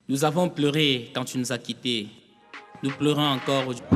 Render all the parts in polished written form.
Nous avons pleuré quand tu nous as quittés. Nous pleurons encore aujourd'hui.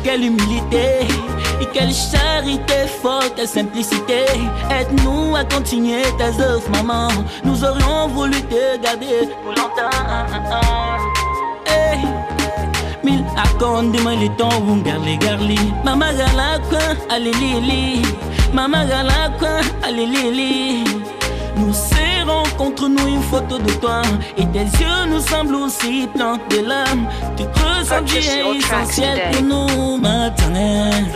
Quelle humilité et quelle charité forte, quelle simplicité. Aide-nous à continuer tes œuvres, maman. Nous aurions voulu te garder pour longtemps. Hey. Mille accords de moi les temps où garli. Mama gala quoi, allez lili. Mama gala quoi, allez lili. Nous serrons contre nous une photo de toi et tes yeux nous semblent aussi pleins de larmes. Tu ressens qui est essentiel pour nous maternels.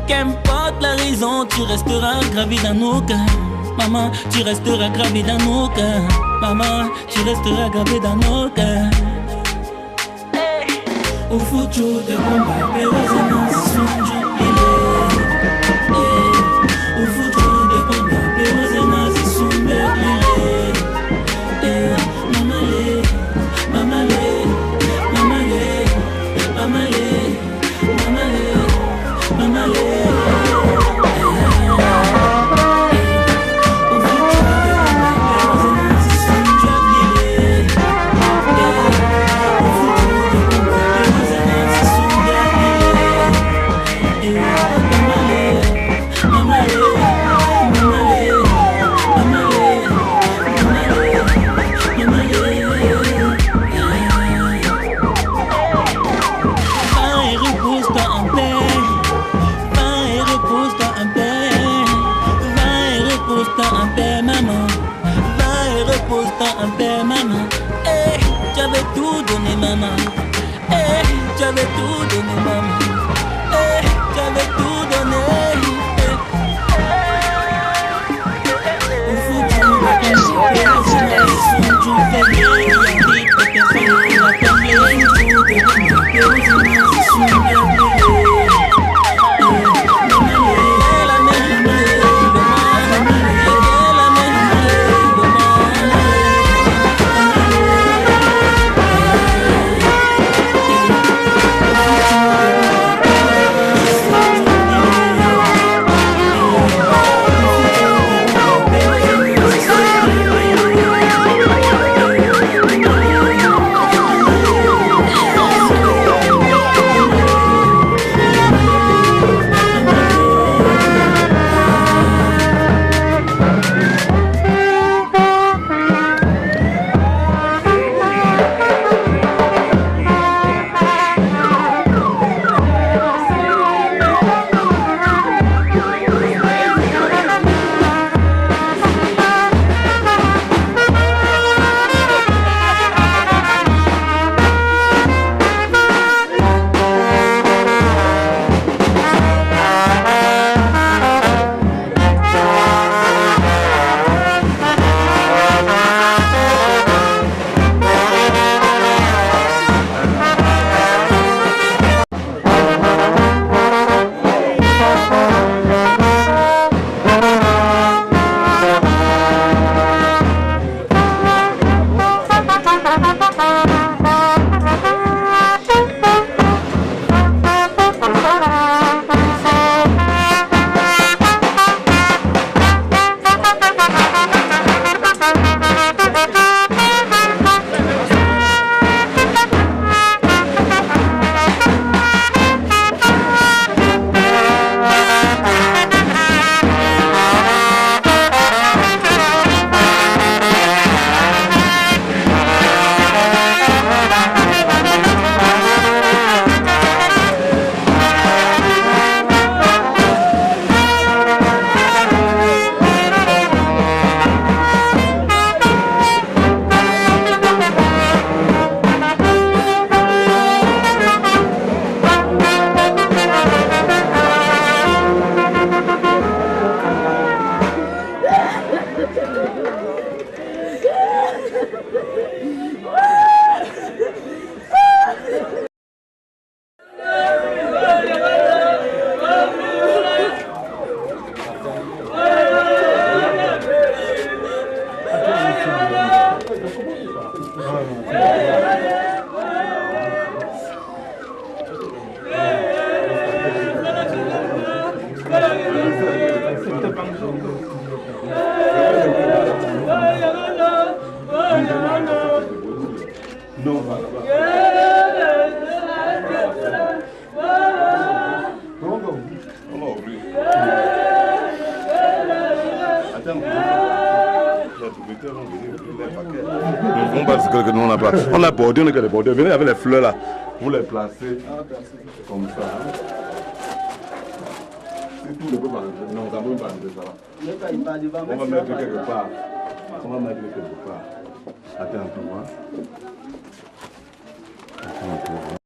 Qu'importe la raison, tu resteras gravé dans nos cœurs. Maman, tu resteras gravé dans nos cœurs. Maman, tu resteras gravé dans nos cœurs. Au futur de combat, mais résonance sont au futur de combat, mais résonance sont Non, voilà. On va ouvrir. Attends. On va ce que nous on a pas. On a bordé, on a des bordés. Venez avec les fleurs là. Vous les placez comme ça. C'est tout, ne peut pas rentrer. Non, ça ne peut pas rentrer ça là. On va mettre quelque part. On va mettre quelque part. Attends un peu, hein. Attends un peu, hein.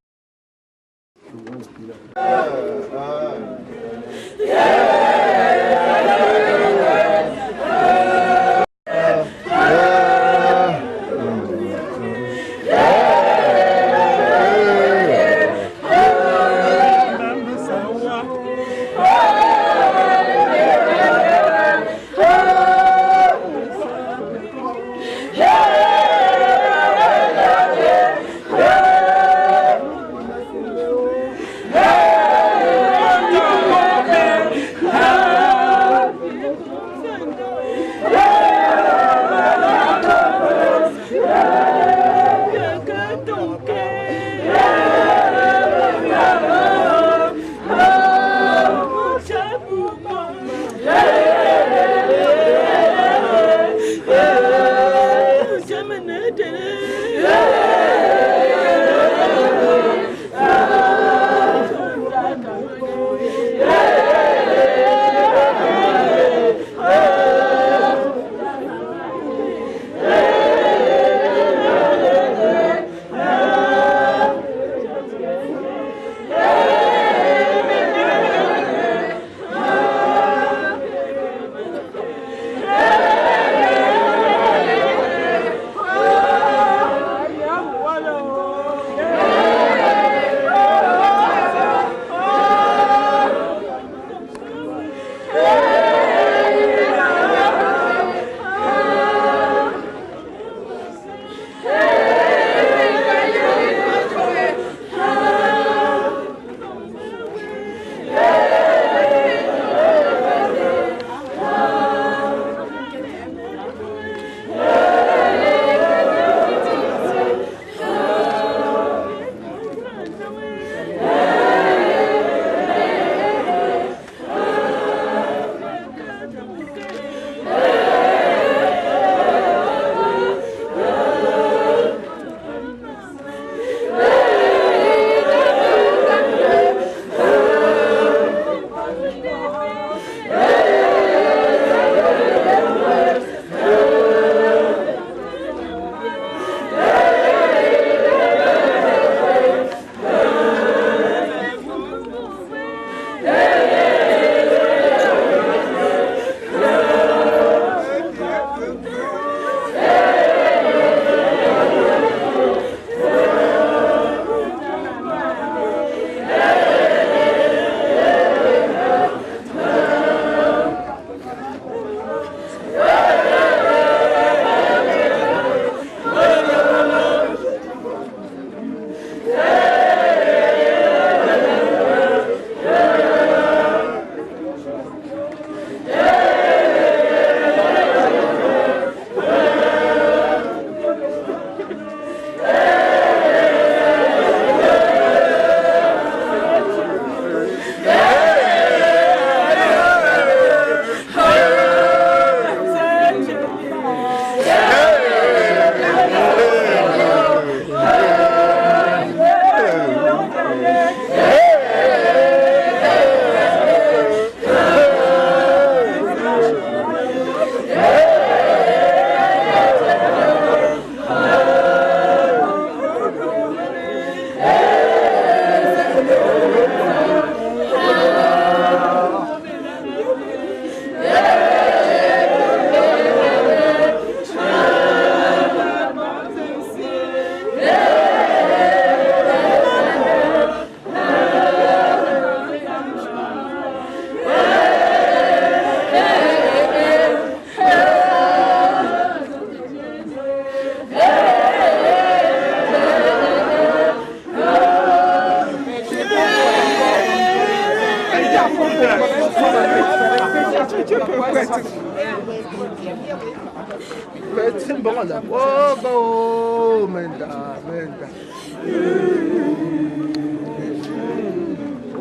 Simbola, oh, menda.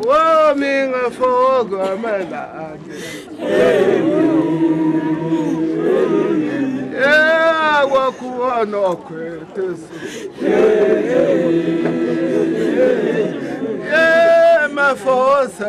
Oh, minha fogo, menda. Yeah, walk on, yeah, my force,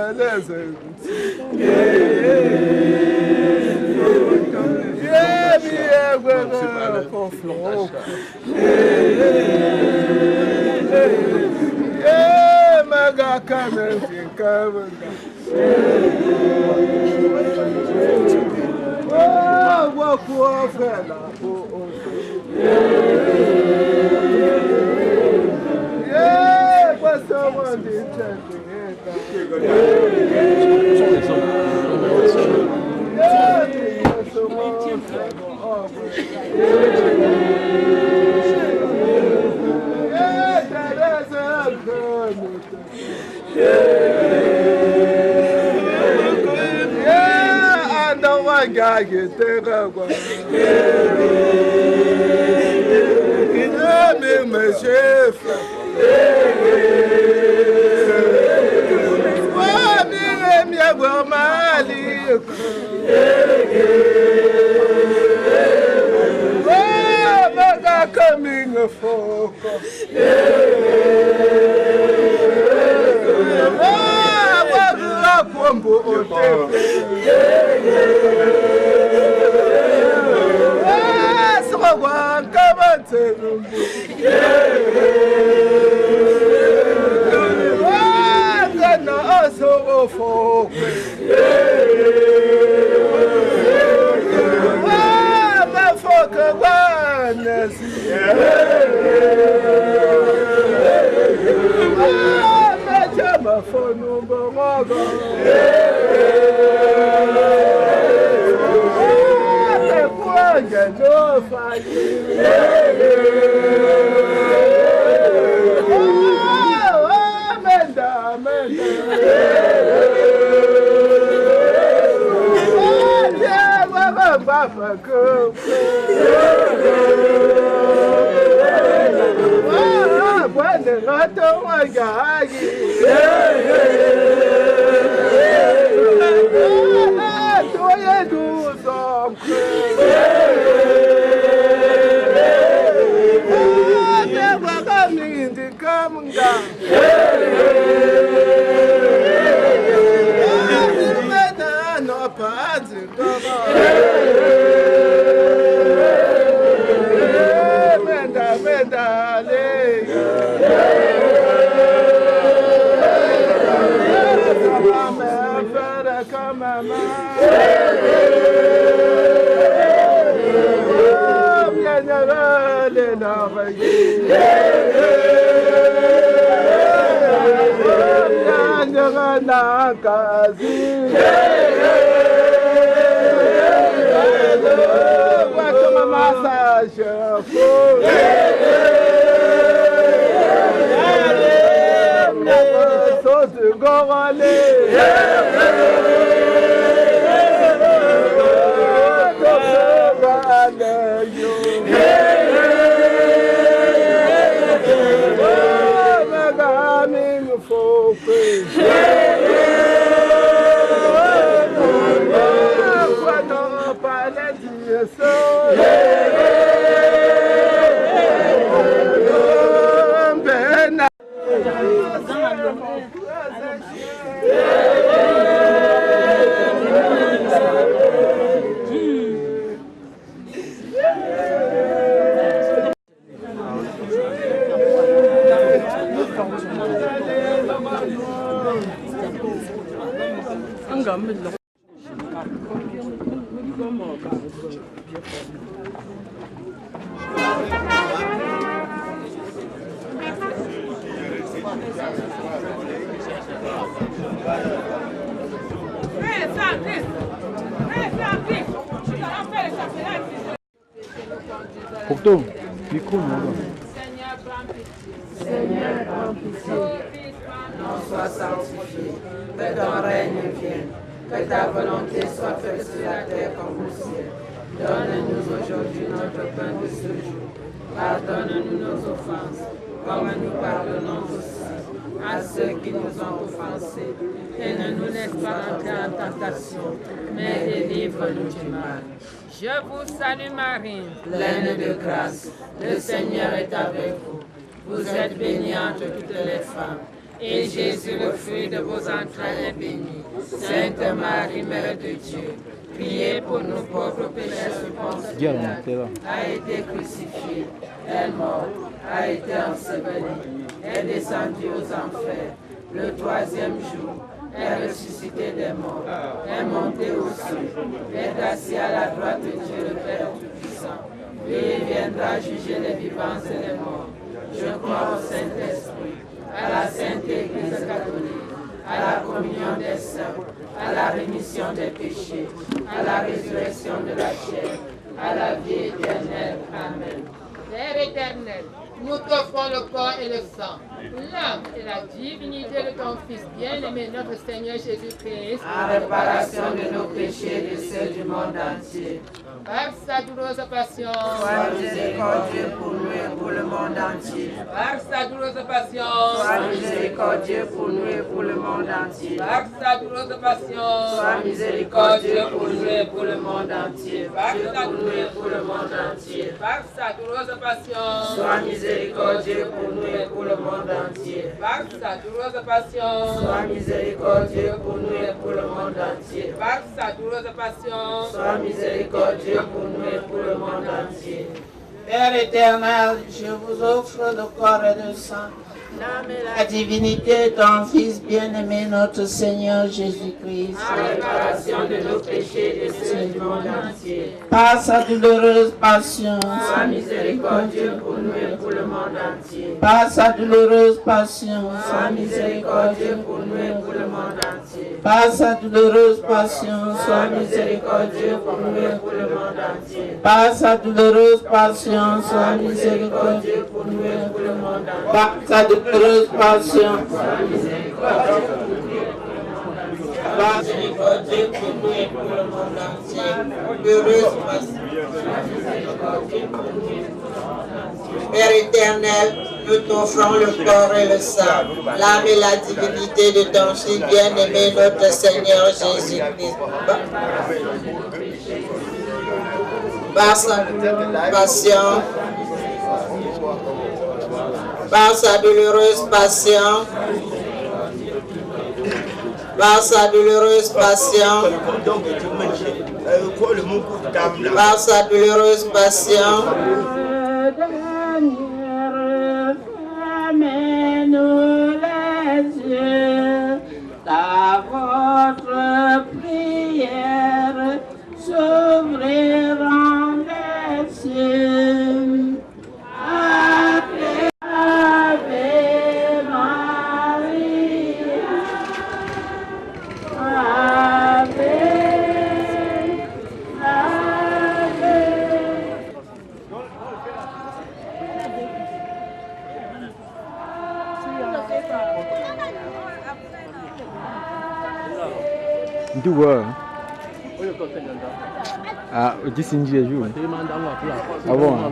Pourtant, micro, non. Seigneur, prends pitié, non sois sanctifié, que ton règne vienne, Que ta volonté soit faite sur la terre comme au ciel. Donne-nous aujourd'hui notre pain de ce jour. Pardonne-nous nos offenses, comme nous pardonnons aussi à ceux qui nous ont offensés. Et ne nous laisse pas entrer en tentation, mais délivre-nous du mal. Je vous salue Marie, pleine de grâce, le Seigneur est avec vous. Vous êtes bénie entre toutes les femmes, et Jésus, le fruit de vos entrailles, est béni. Sainte Marie, Mère de Dieu, priez pour nous pauvres pécheurs sous Ponce Pilate, a été crucifié, est mort, a été enseveli, est descendu aux enfers. Le troisième jour, est ressuscité des morts, est monté aux cieux, est assis à la droite de Dieu le Père Tout-Puissant. Lui viendra juger les vivants et les morts. Je crois au Saint-Esprit, à la Sainte Église catholique, à la communion des saints, à la rémission des péchés, à la résurrection de la chair, à la vie éternelle. Amen. Père éternel, nous t'offrons le corps et le sang, l'âme et la divinité de ton Fils bien-aimé, notre Seigneur Jésus-Christ, en réparation de nos péchés et de ceux du monde entier. Par sa douloureuse passion, sois miséricordieux pour nous et pour le monde entier. Par sa douloureuse passion, sois miséricordieux pour nous et pour le monde entier. Par sa douloureuse passion, sois miséricordieux pour nous et pour le monde entier. Par sa pour nous et pour le monde entier. Par sa douloureuse passion, sois miséricordieux pour nous et pour le monde entier. Par sa douloureuse passion, sois miséricordieux pour nous et pour le monde entier. Par sa douloureuse passion, sois miséricordieux pour nous et pour le monde entier. Père éternel, je vous offre le corps et le sang, l'âme et la divinité de ton Fils bien-aimé, notre Seigneur Jésus-Christ, en réparation de nos péchés et de ceux du monde entier. Par sa douloureuse passion, sois miséricordieux pour nous et pour le monde entier. Par sa douloureuse passion, sois miséricordieux pour nous et pour le monde entier. Par sa douloureuse passion, sois miséricordieux pour nous et pour le monde entier. Par sa douloureuse passion, sois miséricordieux pour nous et pour le monde entier. Par sa douloureuse passion, sois miséricordieux pour nous et pour le monde entier. Par miséricordieux pour nous et pour le monde entier. Douloureuse passion. Père éternel, nous t'offrons le corps et le sang, l'âme et la divinité de ton Fils bien-aimé, notre Seigneur Jésus-Christ. Par sa passion, par sa douloureuse passion, par sa douloureuse passion, par sa douloureuse passion, fermez-nous les yeux, à votre prière s'ouvriront les cieux. Ave, Ave Maria, Ave, Ave. Dua. Ah, disse em dia, Ju. Ah, bom.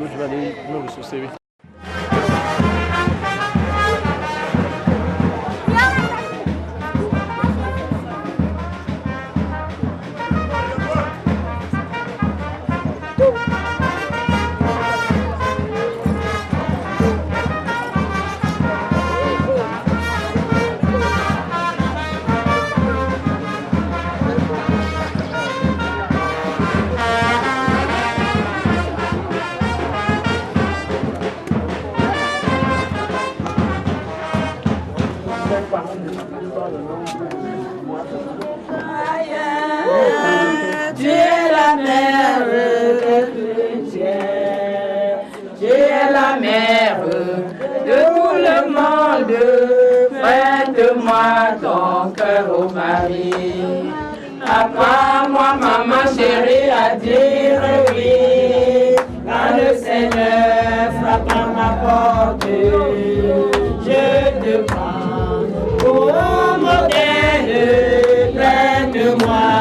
Tu es la mère des chrétiens, tu es la mère de tout le monde. Prête-moi ton cœur au Marie. Apprends-moi, maman chérie, à dire oui. Quand le Seigneur frappe à ma porte, je te prends. Oh, modèle, prête-moi.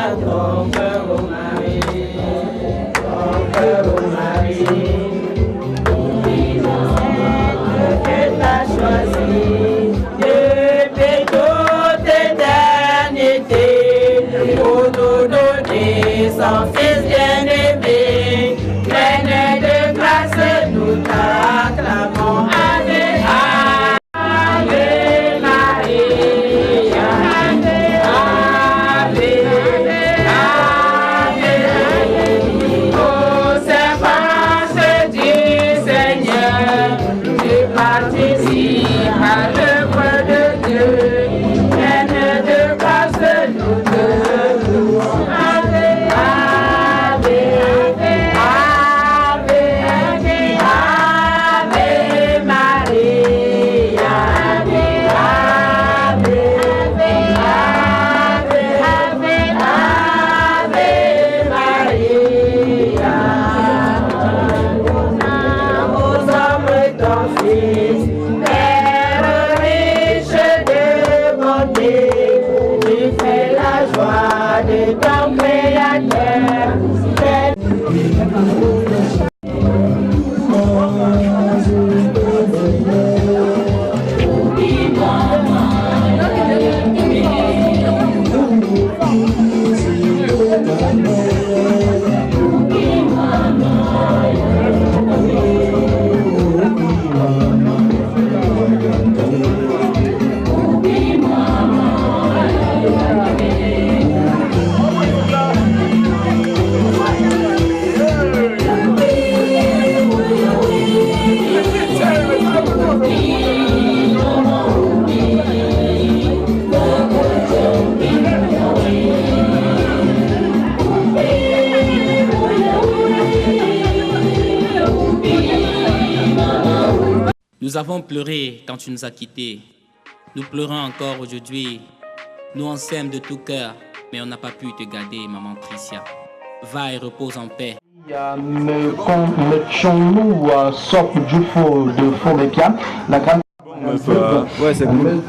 Nous avons pleuré quand tu nous as quittés. Nous pleurons encore aujourd'hui. Nous on s'aime de tout cœur, mais on n'a pas pu te garder, maman Tricia. Va et repose en paix. Mettons-nous sorte du faux de faux mépian. La grande. Ouais, c'est cool.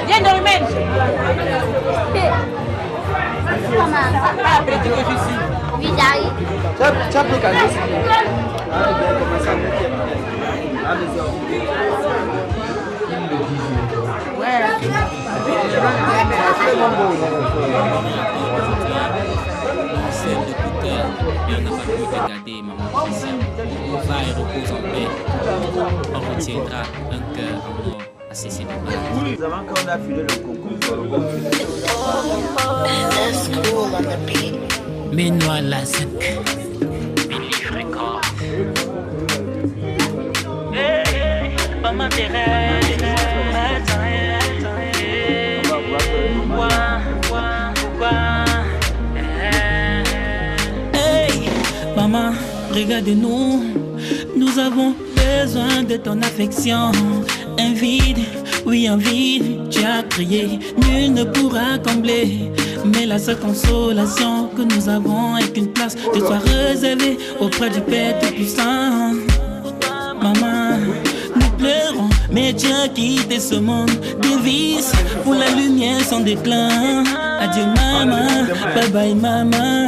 Viens dans le même. Oui, j'arrive. Tu as pris quand même. Celle de tout cœur, et on n'a pas pu te garder, maman Tricia. Va et repose en paix. On retiendra un cœur en mort à cesser de battre. Nous avons encore affilé le concours. Mais nous à la zinc. Maman Thérèse, hey, maman, regarde-nous. Nous avons besoin de ton affection. Un vide, oui un vide, tu as crié, nul ne pourra combler. Mais la seule consolation que nous avons est qu'une place te soit réservée auprès du Père Tout-Puissant. Maman, nous pleurons, mais Dieu a quitté ce monde. Des vices pour la lumière sans déclin. Adieu maman, bye bye maman.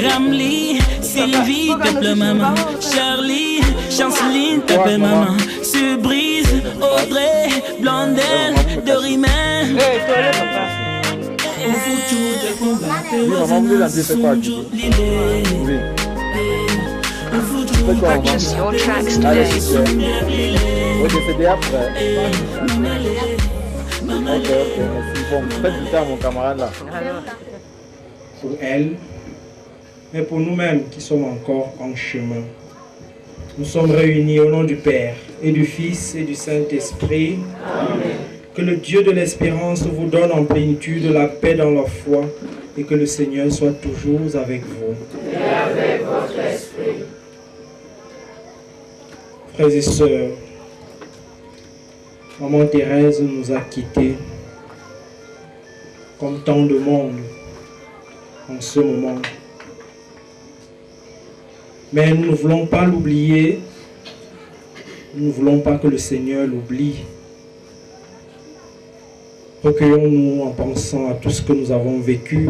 Ramli, Sylvie te plaît maman. Charlie, Chanceline te plaît maman. Surbrise, Audrey, Blondel, Doriman. Au foutu de combattre, Purchase your tracks today. merci. Bon, faites du temps à mon camarade là. Pour elle, mais pour nous-mêmes qui sommes encore en chemin. Nous sommes réunis au nom du Père et du Fils et du Saint-Esprit. Amen. Que le Dieu de l'espérance vous donne en plénitude la paix dans la foi et que le Seigneur soit toujours avec vous. Et avec votre esprit. Frères et sœurs, Maman Thérèse nous a quittés comme tant de monde en ce moment. Mais nous ne voulons pas l'oublier, nous ne voulons pas que le Seigneur l'oublie. Recueillons-nous en pensant à tout ce que nous avons vécu,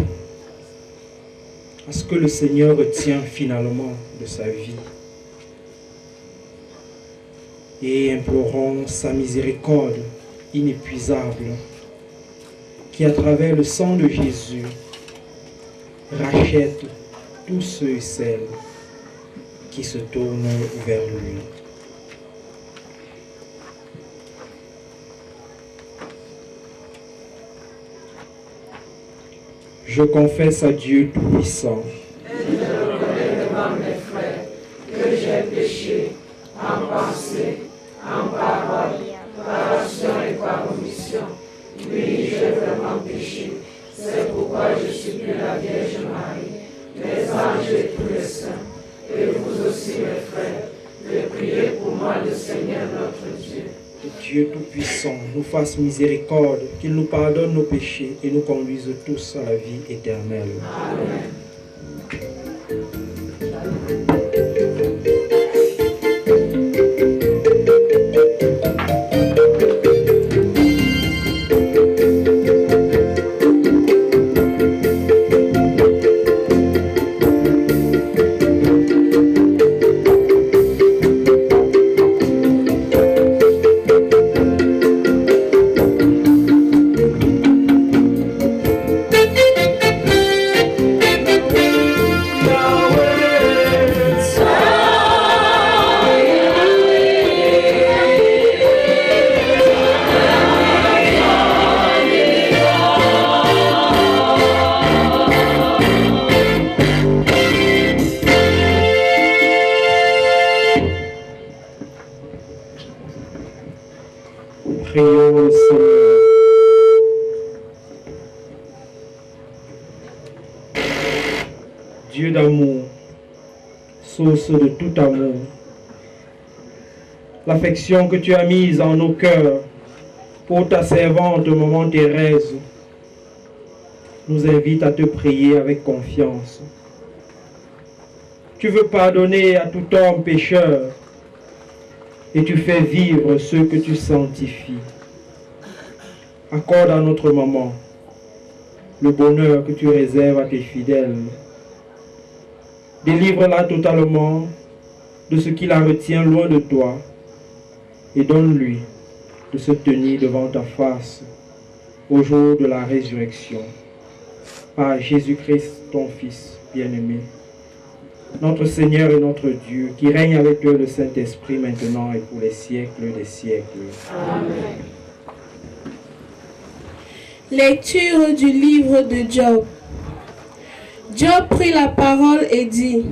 à ce que le Seigneur retient finalement de sa vie. Et implorons sa miséricorde inépuisable, qui à travers le sang de Jésus rachète tous ceux et celles qui se tournent vers lui. Je confesse à Dieu Tout-Puissant. Et je reconnais devant mes frères que j'ai péché en pensée, en parole, par action et par omission. Oui, j'ai vraiment péché. C'est pourquoi je supplie la Vierge Marie, les anges et tous les saints, et vous aussi mes frères, de prier pour moi le Seigneur notre Dieu. Que Dieu Tout-Puissant nous fasse miséricorde, qu'il nous pardonne nos péchés et nous conduise tous à la vie éternelle. Amen. Prions le Seigneur. Dieu d'amour, source de tout amour, l'affection que tu as mise en nos cœurs pour ta servante Maman Thérèse nous invite à te prier avec confiance. Tu veux pardonner à tout homme pécheur et tu fais vivre ceux que tu sanctifies. Accorde à notre maman le bonheur que tu réserves à tes fidèles. Délivre-la totalement de ce qui la retient loin de toi et donne-lui de se tenir devant ta face au jour de la résurrection. Par Jésus-Christ, ton Fils bien-aimé, notre Seigneur et notre Dieu, qui règne avec toi le Saint-Esprit maintenant et pour les siècles des siècles. Amen. Lecture du livre de Job. Job prit la parole et dit: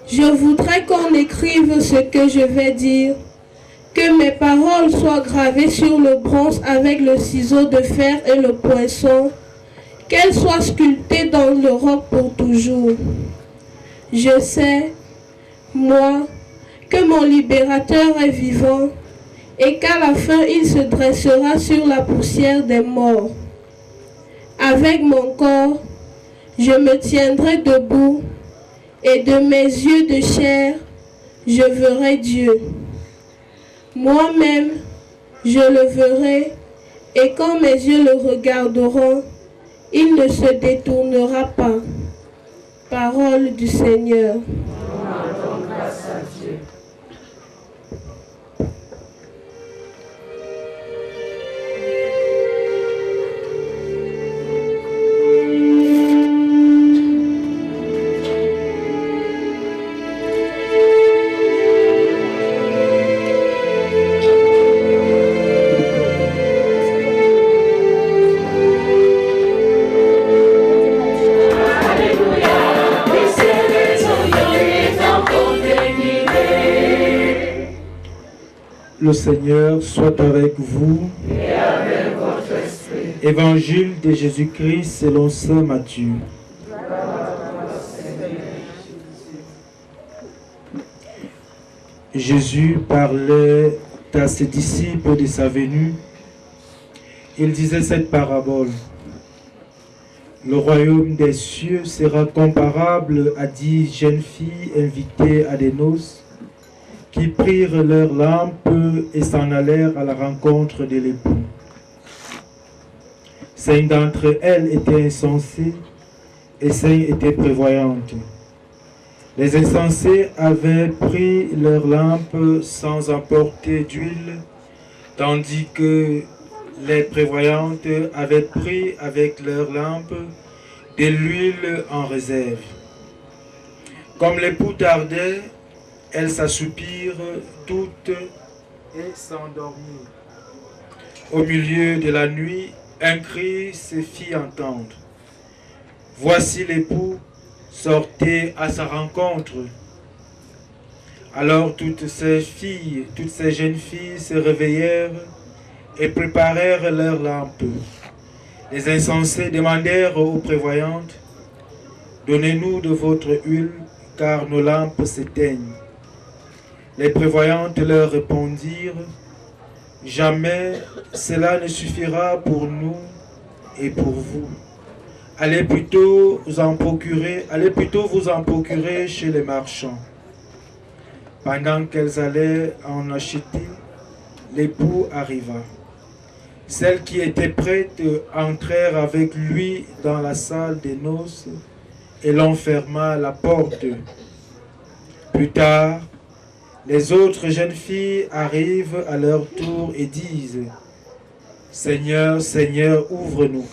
Je voudrais qu'on écrive ce que je vais dire, que mes paroles soient gravées sur le bronze avec le ciseau de fer et le poinçon, qu'elles soient sculptées dans le roc pour toujours. Je sais, moi, que mon libérateur est vivant et qu'à la fin il se dressera sur la poussière des morts. Avec mon corps, je me tiendrai debout et de mes yeux de chair, je verrai Dieu. Moi-même, je le verrai et quand mes yeux le regarderont, il ne se détournera pas. Parole du Seigneur. Rendons grâce à Dieu. le Seigneur soit avec vous. Et avec votre esprit. Évangile de Jésus-Christ selon saint Matthieu. Jésus parlait à ses disciples de sa venue. Il disait cette parabole. Le royaume des cieux sera comparable à 10 jeunes filles invitées à des noces qui prirent leurs lampes et s'en allèrent à la rencontre de l'époux. 5 d'entre elles étaient insensées et 5 étaient prévoyantes. Les insensés avaient pris leurs lampes sans emporter d'huile, tandis que les prévoyantes avaient pris avec leurs lampes de l'huile en réserve. Comme l'époux tardait, elles s'assoupirent toutes et s'endormirent. Au milieu de la nuit, un cri se fit entendre. Voici l'époux, sortez à sa rencontre. Alors toutes ces jeunes filles se réveillèrent et préparèrent leurs lampes. Les insensés demandèrent aux prévoyantes, donnez-nous de votre huile, car nos lampes s'éteignent. Les prévoyantes leur répondirent, jamais cela ne suffira pour nous et pour vous. Allez plutôt vous en procurer chez les marchands. Pendant qu'elles allaient en acheter, l'époux arriva. Celles qui étaient prêtes entrèrent avec lui dans la salle des noces et l'on ferma la porte. Plus tard, les autres jeunes filles arrivent à leur tour et disent « Seigneur, Seigneur, ouvre-nous »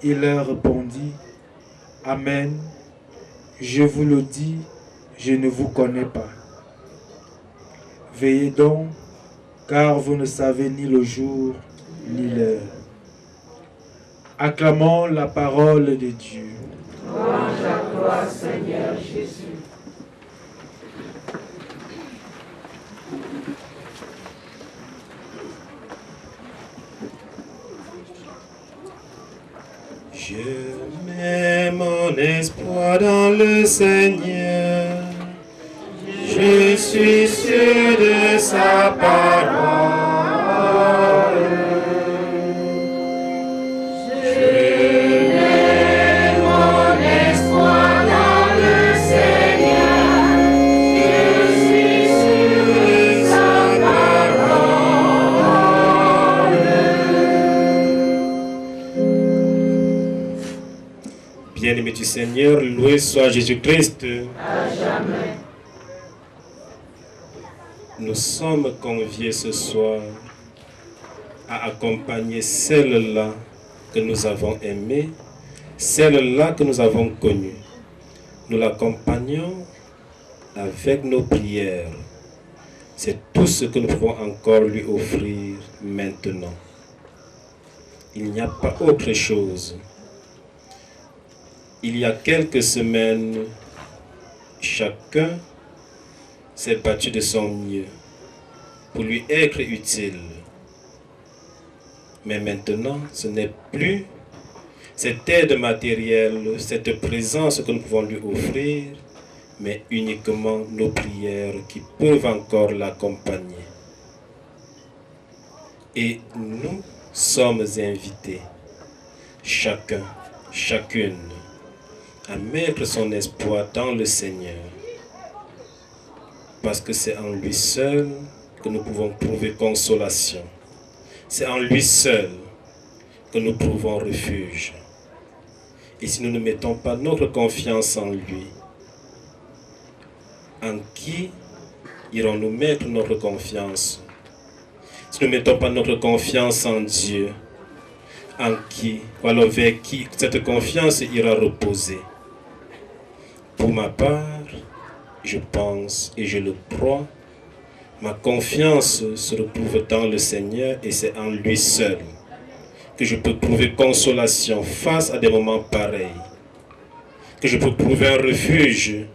Il leur répondit « Amen, je vous le dis, je ne vous connais pas. Veillez donc, car vous ne savez ni le jour ni l'heure. » Acclamons la parole de Dieu. Louange à toi, Seigneur Jésus. Je mets mon espoir dans le Seigneur. Je suis sûr de sa parole. Je mets mon espoir dans le Seigneur. Je suis sûr de sa parole. Bien-aimé du Seigneur, loué soit Jésus-Christ. À jamais. Nous sommes conviés ce soir à accompagner celle-là que nous avons aimée, celle-là que nous avons connue. Nous l'accompagnons avec nos prières. C'est tout ce que nous pouvons encore lui offrir maintenant. Il n'y a pas autre chose. Il y a quelques semaines, chacun s'est battu de son mieux pour lui être utile. Mais maintenant, ce n'est plus cette aide matérielle, cette présence que nous pouvons lui offrir, mais uniquement nos prières qui peuvent encore l'accompagner. Et nous sommes invités, chacun, chacune, à mettre son espoir dans le Seigneur. Parce que c'est en lui seul que nous pouvons trouver consolation. C'est en lui seul que nous trouvons refuge. Et si nous ne mettons pas notre confiance en lui, en qui irons-nous mettre notre confiance? Si nous ne mettons pas notre confiance en Dieu, en qui, ou alors vers qui cette confiance ira reposer? Pour ma part, je pense et je le crois, ma confiance se retrouve dans le Seigneur et c'est en lui seul que je peux trouver consolation face à des moments pareils, que je peux trouver un refuge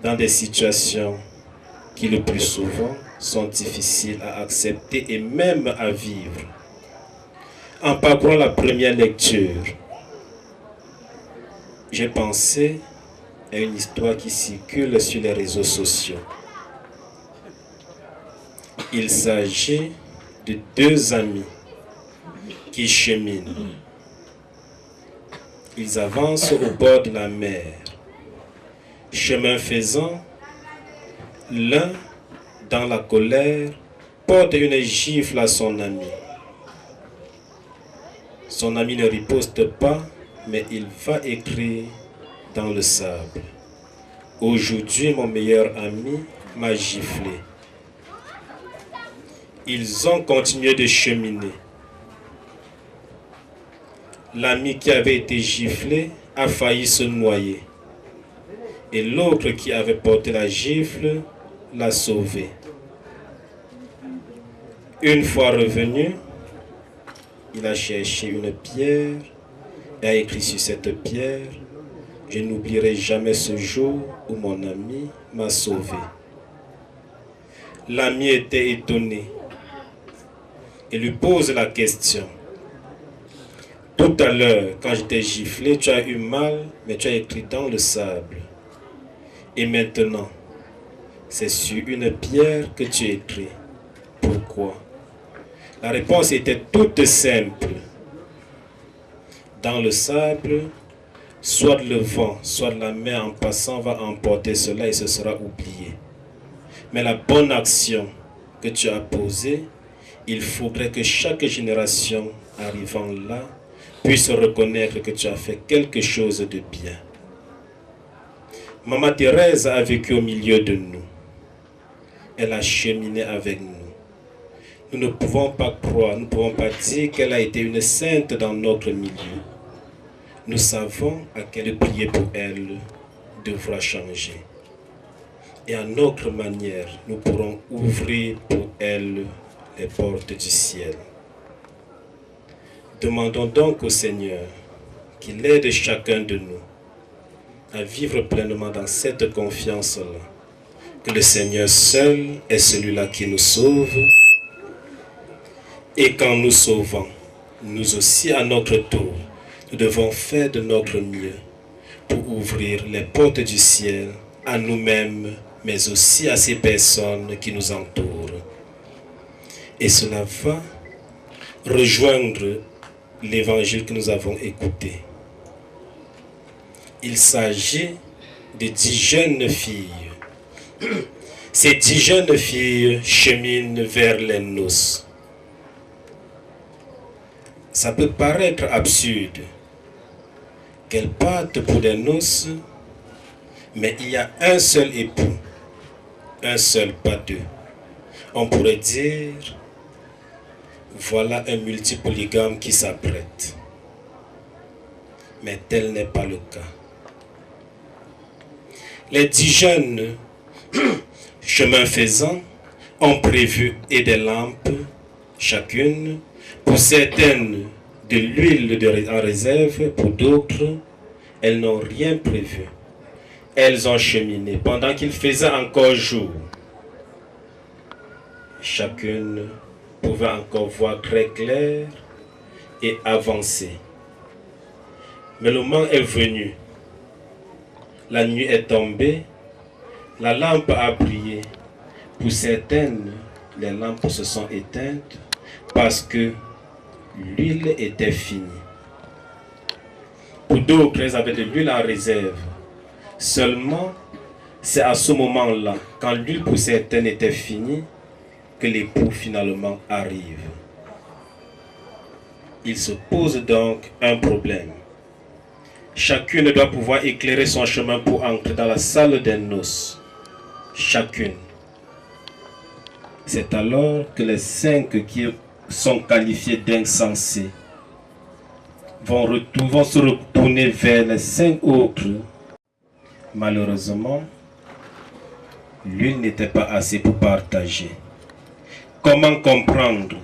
dans des situations qui le plus souvent sont difficiles à accepter et même à vivre. En parcourant la première lecture, j'ai pensé à une histoire qui circule sur les réseaux sociaux. Il s'agit de deux amis qui cheminent. Ils avancent au bord de la mer. Chemin faisant, l'un, dans la colère, porte une gifle à son ami. Son ami ne riposte pas, mais il va écrire dans le sable. Aujourd'hui, mon meilleur ami m'a giflé. Ils ont continué de cheminer. L'ami qui avait été giflé a failli se noyer. Et l'autre qui avait porté la gifle l'a sauvé. Une fois revenu, il a cherché une pierre et a écrit sur cette pierre: je n'oublierai jamais ce jour où mon ami m'a sauvé. L'ami était étonné et lui pose la question: tout à l'heure, quand je t'ai giflé, tu as eu mal, mais tu as écrit dans le sable. Et maintenant, c'est sur une pierre que tu écris. Pourquoi? La réponse était toute simple. Dans le sable, soit le vent, soit la mer en passant va emporter cela et ce sera oublié. Mais la bonne action que tu as posée, il faudrait que chaque génération arrivant là puisse reconnaître que tu as fait quelque chose de bien. Maman Thérèse a vécu au milieu de nous. Elle a cheminé avec nous. Nous ne pouvons pas croire, nous ne pouvons pas dire qu'elle a été une sainte dans notre milieu. Nous savons à quel prier pour elle devra changer. Et à notre manière, nous pourrons ouvrir pour elle les portes du ciel. Demandons donc au Seigneur qu'il aide chacun de nous à vivre pleinement dans cette confiance-là, que le Seigneur seul est celui-là qui nous sauve, et qu'en nous sauvant, nous aussi à notre tour, nous devons faire de notre mieux pour ouvrir les portes du ciel à nous-mêmes, mais aussi à ces personnes qui nous entourent. Et cela va rejoindre l'évangile que nous avons écouté. Il s'agit de 10 jeunes filles. Ces 10 jeunes filles cheminent vers les noces. Ça peut paraître absurde qu'elles partent pour des noces, mais il y a un seul époux, un seul, pas deux. On pourrait dire, voilà un multipolygame qui s'apprête. Mais tel n'est pas le cas. Les 10 jeunes, chemin faisant, ont prévu et des lampes, chacune, pour certaines de l'huile en réserve, pour d'autres, elles n'ont rien prévu. Elles ont cheminé pendant qu'il faisait encore jour. Chacune pouvait encore voir très clair et avancer. Mais le moment est venu. La nuit est tombée, la lampe a brillé. Pour certaines, les lampes se sont éteintes parce que l'huile était finie. Pour d'autres, elles avaient de l'huile en réserve. Seulement, c'est à ce moment-là, quand l'huile pour certaines était finie, que l'époux finalement arrive. Il se pose donc un problème. Chacune doit pouvoir éclairer son chemin pour entrer dans la salle des noces. Chacune. C'est alors que les 5 qui sont qualifiés d'insensés vont se retourner vers les 5 autres. Malheureusement, l'huile n'était pas assez pour partager. Comment comprendre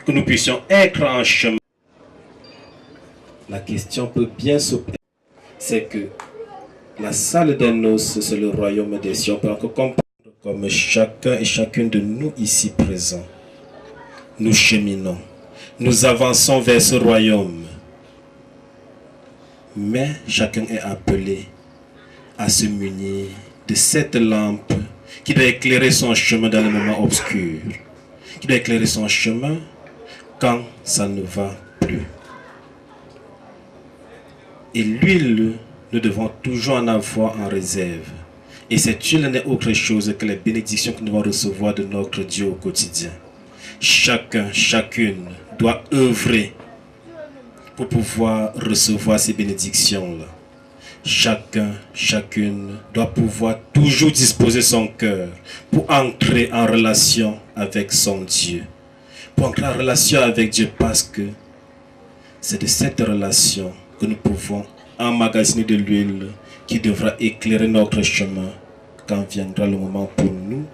que nous puissions être en chemin? La question peut bien se poser. C'est que la salle des noces, c'est le royaume des cieux. On peut encore comprendre Comme chacun et chacune de nous ici présents, nous cheminons, nous avançons vers ce royaume. Mais chacun est appelé à se munir de cette lampe qui doit éclairer son chemin dans les moments obscurs, qui doit éclairer son chemin quand ça ne va plus. Et l'huile, nous devons toujours en avoir en réserve. Et cette huile n'est autre chose que les bénédictions que nous devons recevoir de notre Dieu au quotidien. Chacun, chacune doit œuvrer pour pouvoir recevoir ces bénédictions-là. Chacun, chacune doit pouvoir toujours disposer son cœur pour entrer en relation avec son Dieu. Pour entrer en relation avec Dieu, parce que c'est de cette relation que nous pouvons emmagasiner de l'huile qui devra éclairer notre chemin quand viendra le moment pour nous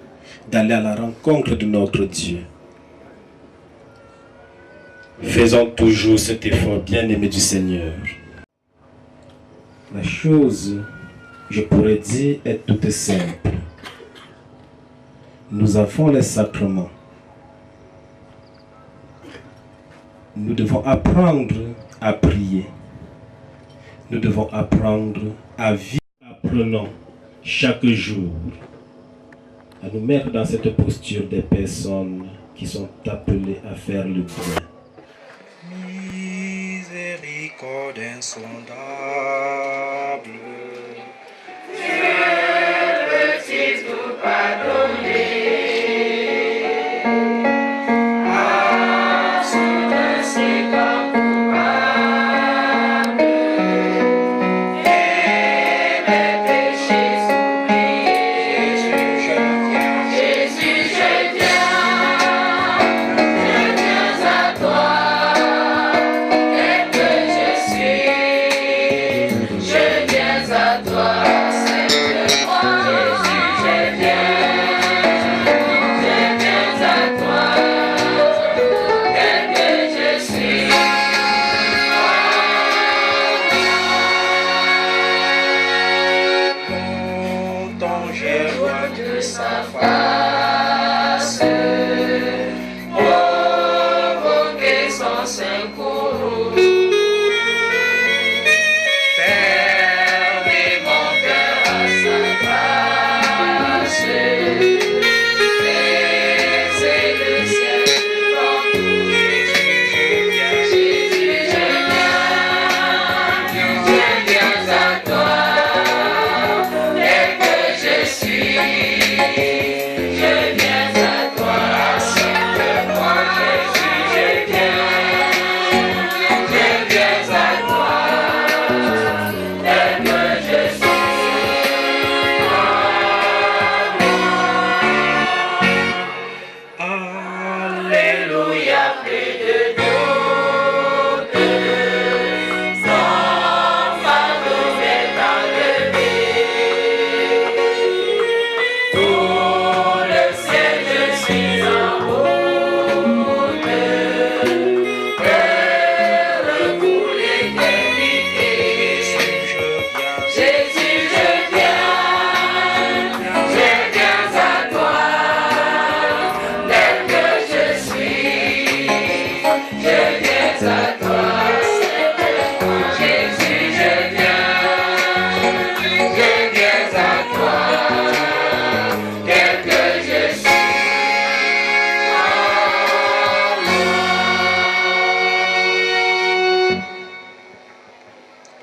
d'aller à la rencontre de notre Dieu. Faisons toujours cet effort bien-aimé du Seigneur. La chose, je pourrais dire, est toute simple. Nous avons les sacrements. Nous devons apprendre à prier. Nous devons apprendre à vivre. Apprenons chaque jour à nous mettre dans cette posture des personnes qui sont appelées à faire le bien. Miséricorde insondable. Dieu peut-il tout pardonner? À son inséquent coupable et mes péchés oubliés. Jésus, je viens à toi.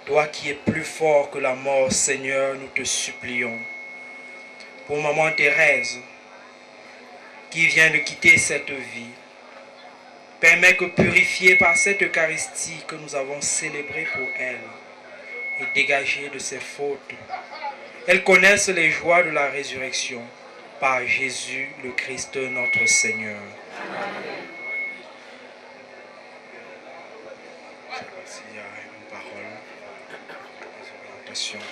Toi qui es plus fort que la mort, Seigneur, nous te supplions. Pour maman Thérèse, qui vient de quitter cette vie, permets que, purifiée par cette Eucharistie que nous avons célébrée pour elle, et dégagée de ses fautes, elle connaisse les joies de la résurrection par Jésus le Christ notre Seigneur. Amen. S'il y a une parole, des orientations.